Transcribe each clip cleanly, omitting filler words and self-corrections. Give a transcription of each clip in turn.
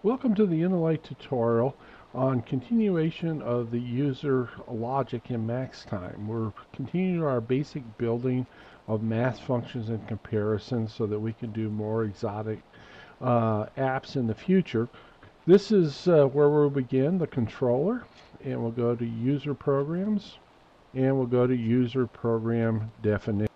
Welcome to the Intelight tutorial on continuation of the user logic in max time. We're continuing our basic building of math functions and comparisons so that we can do more exotic apps in the future. This is where we'll begin, the controller, and we'll go to user programs, and we'll go to user program definition.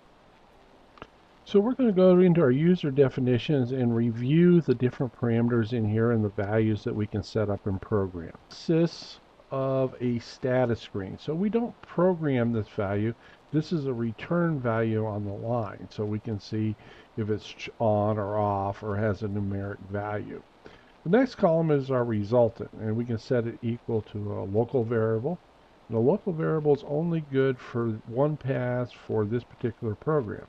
So we're going to go into our user definitions and review the different parameters in here and the values that we can set up in program. This consists of a status screen. So we don't program this value. This is a return value on the line. So we can see if it's on or off or has a numeric value. The next column is our resultant, and we can set it equal to a local variable. The local variable is only good for one pass for this particular program.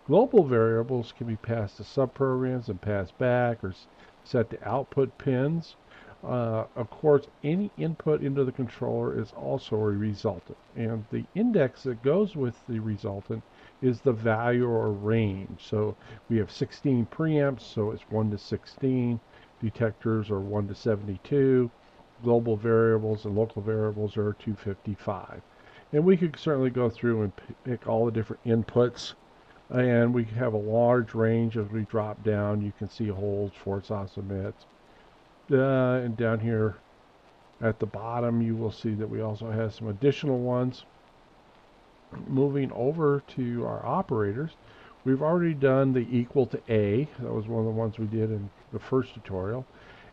Global variables can be passed to subprograms and passed back or set to output pins. Of course, any input into the controller is also a resultant. And the index that goes with the resultant is the value or range. So we have 16 preamps, so it's 1 to 16. Detectors are 1 to 72. Global variables and local variables are 255. And we could certainly go through and pick all the different inputs, and we have a large range as we drop down. You can see holds, force submits. And down here at the bottom, you will see that we also have some additional ones. Moving over to our operators, we've already done the equal to A. That was one of the ones we did in the first tutorial.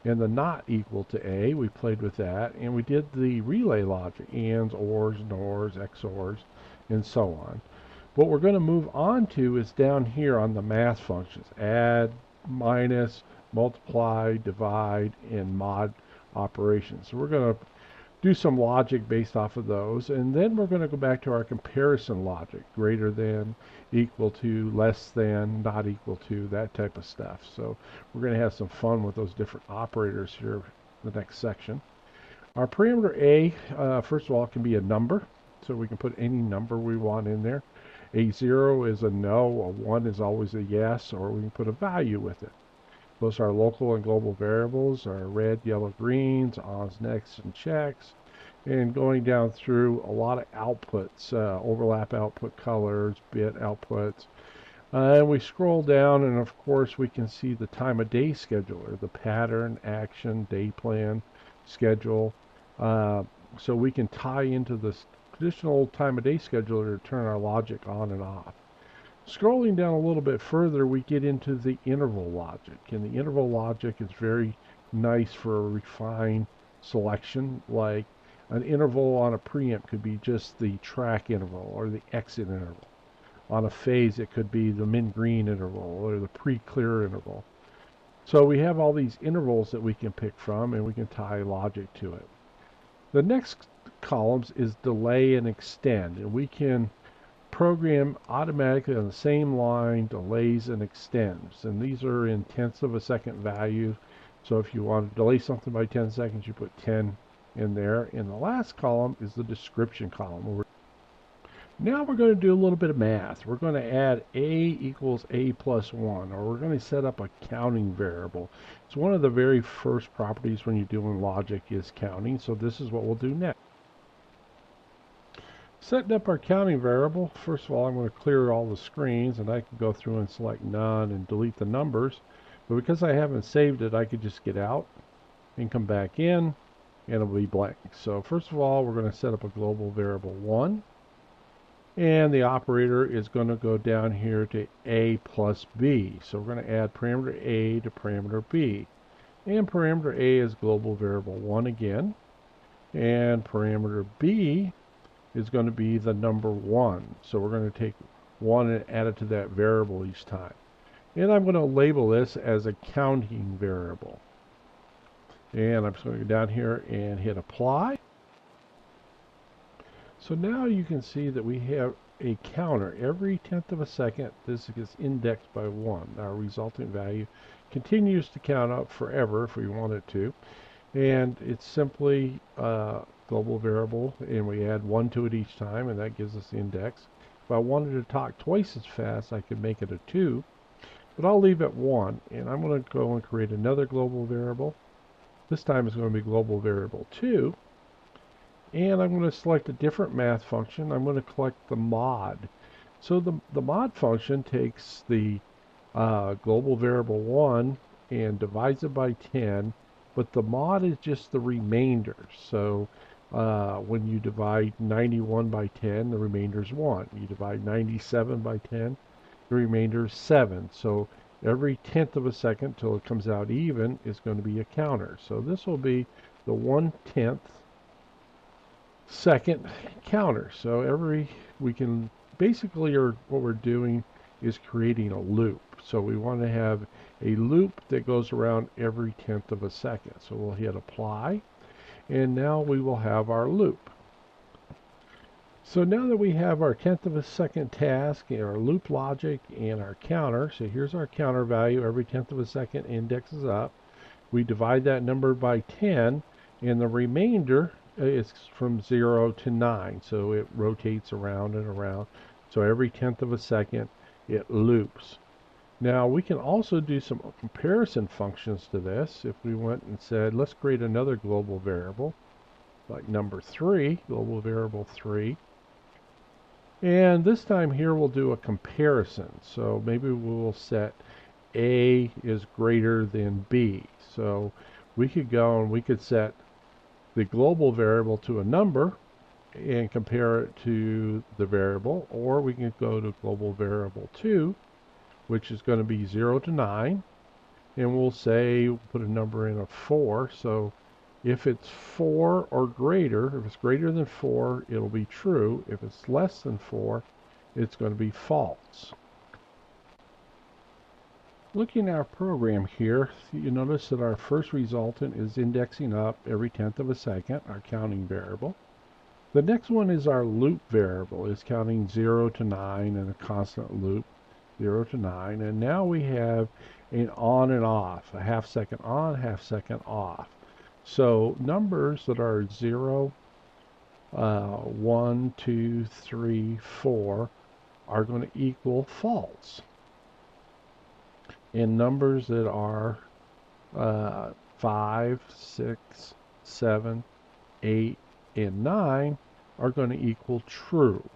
And the not equal to A, we played with that. And we did the relay logic, ands, ors, nors, xors, and so on. What we're going to move on to is down here on the math functions: add, minus, multiply, divide, and mod operations. So we're going to do some logic based off of those, and then we're going to go back to our comparison logic: greater than, equal to, less than, not equal to, that type of stuff. So we're going to have some fun with those different operators here in the next section. Our parameter A, first of all, can be a number, so we can put any number we want in there. A 0 is a no, a 1 is always a yes, or we can put a value with it. Those are our local and global variables, our red, yellow, greens, ons, nexts, and checks. And going down through a lot of outputs, overlap output colors, bit outputs. And we scroll down, and of course we can see the time of day scheduler, the pattern, action, day plan, schedule. So we can tie into this traditional time of day scheduler to turn our logic on and off. Scrolling down a little bit further, we get into the interval logic, and the interval logic is very nice for a refined selection. Like an interval on a preamp could be just the track interval or the exit interval. On a phase, it could be the min-green interval or the pre-clear interval. So we have all these intervals that we can pick from, and we can tie logic to it. The next columns is delay and extend, and we can program automatically on the same line delays and extends, and these are in tenths of a second value. So if you want to delay something by 10 seconds, you put 10 in there. And the last column is the description column. Now we're going to do a little bit of math. We're going to add a equals a plus 1, or we're going to set up a counting variable. It's one of the very first properties when you're doing logic is counting, so this is what we'll do next. Setting up our counting variable, first of all, I'm going to clear all the screens, and I can go through and select none and delete the numbers. But because I haven't saved it, I could just get out and come back in, and it'll be blank. So first of all, we're going to set up a global variable 1. And the operator is going to go down here to a plus b. So we're going to add parameter a to parameter b. And parameter a is global variable 1 again. And parameter b is going to be the number 1. So we're going to take 1 and add it to that variable each time. And I'm going to label this as a counting variable. And I'm just going to go down here and hit apply. So now you can see that we have a counter. Every tenth of a second, this gets indexed by 1. Our resulting value continues to count up forever if we want it to. And it's simply a global variable, and we add 1 to it each time, and that gives us the index. If I wanted to talk twice as fast, I could make it a 2. But I'll leave it 1, and I'm going to go and create another global variable. This time it's going to be global variable 2. And I'm going to select a different math function. I'm going to collect the mod. So the mod function takes the global variable 1 and divides it by 10, but the mod is just the remainder. So when you divide 91 by 10, the remainder is 1. You divide 97 by 10, the remainder is 7. So every tenth of a second till it comes out even is going to be a counter. So this will be the 1/10 second counter. So we can basically, what we're doing is creating a loop. So we want to have a loop that goes around every tenth of a second. So we'll hit apply, and now we will have our loop. So now that we have our tenth of a second task, and our loop logic, and our counter, so here's our counter value. Every tenth of a second indexes up. We divide that number by 10, and the remainder is from 0 to 9. So it rotates around and around. So every tenth of a second, it loops. Now we can also do some comparison functions to this. If we went and said, let's create another global variable, like number 3, global variable 3. And this time here we'll do a comparison. So maybe we'll set A is greater than B. So we could go and we could set the global variable to a number and compare it to the variable, or we can go to global variable 2, which is going to be 0 to 9, and we'll say, put a number in of 4. So if it's 4 or greater, if it's greater than 4, it'll be true. If it's less than 4, it's going to be false. Looking at our program here, you notice that our first resultant is indexing up every tenth of a second, our counting variable. The next one is our loop variable. It's counting 0 to 9 in a constant loop, 0 to 9. And now we have an on and off, a half second on, half second off. So numbers that are 0, 1, 2, 3, 4 are going to equal false. And numbers that are 5, 6, 7, 8, and 9 are going to equal true.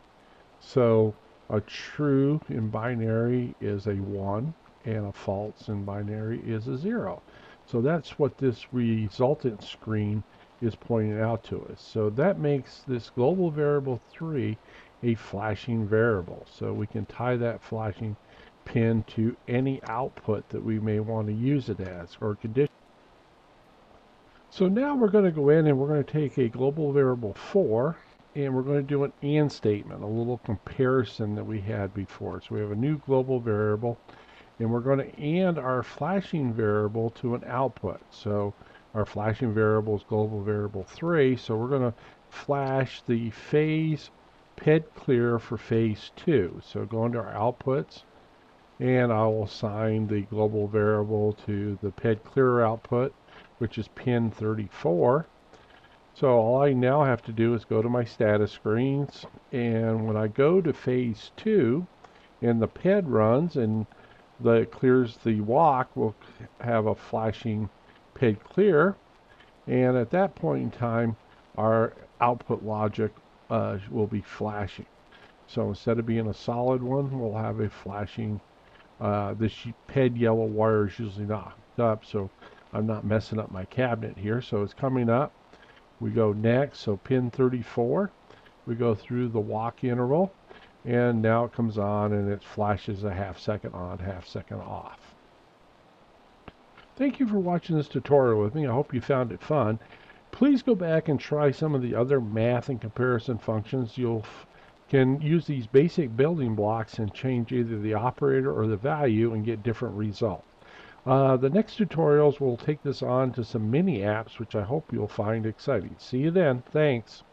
So a true in binary is a 1, and a false in binary is a 0. So that's what this resultant screen is pointing out to us. So that makes this global variable 3 a flashing variable. So we can tie that flashing pin to any output that we may want to use it as, or condition. So now we're going to go in and we're going to take a global variable 4 and we're going to do an AND statement, a little comparison that we had before. So we have a new global variable and we're going to AND our flashing variable to an output. So our flashing variable is global variable 3, so we're going to flash the phase PED clear for phase 2. So go into our outputs, and I will assign the global variable to the PED clear output, which is pin 34. So all I now have to do is go to my status screens, and when I go to phase 2 and the PED runs and it clears the walk, we'll have a flashing PED clear, and at that point in time our output logic will be flashing. So instead of being a solid one, we'll have a flashing. This PED yellow wire is usually not hooked up, so I'm not messing up my cabinet here. So it's coming up. We go next, so pin 34. We go through the walk interval, and now it comes on and it flashes a half second on, half second off. Thank you for watching this tutorial with me. I hope you found it fun. Please go back and try some of the other math and comparison functions. You can use these basic building blocks and change either the operator or the value and get different results. The next tutorials will take this on to some mini apps, which I hope you'll find exciting. See you then. Thanks.